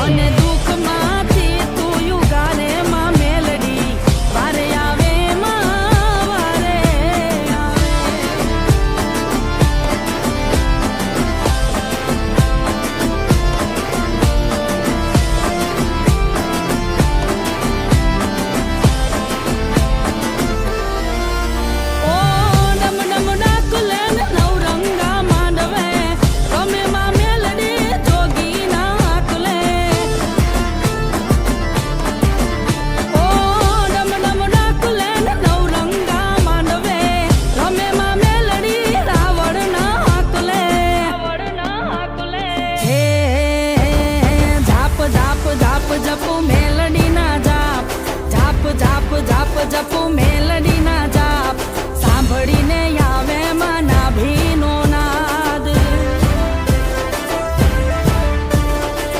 મને દુઃખમાંથી તું યુગારે માં મેલડી વારે આવે માં વારે આવે. ઓ ડમ ડમ ડાકુલે ને નવરંગા માંડવે રમે માં મેલડી જોગી ના આકલે. ઓ ડમ ડમ ડાકુલે ને નવરંગા માંડવે રમે માં મેલડી રાવણ ના આકલે. હે ઝાપ ઝાપ ઝાપ જપુ મેલડી ના zap zap zap zap જપુ Meldi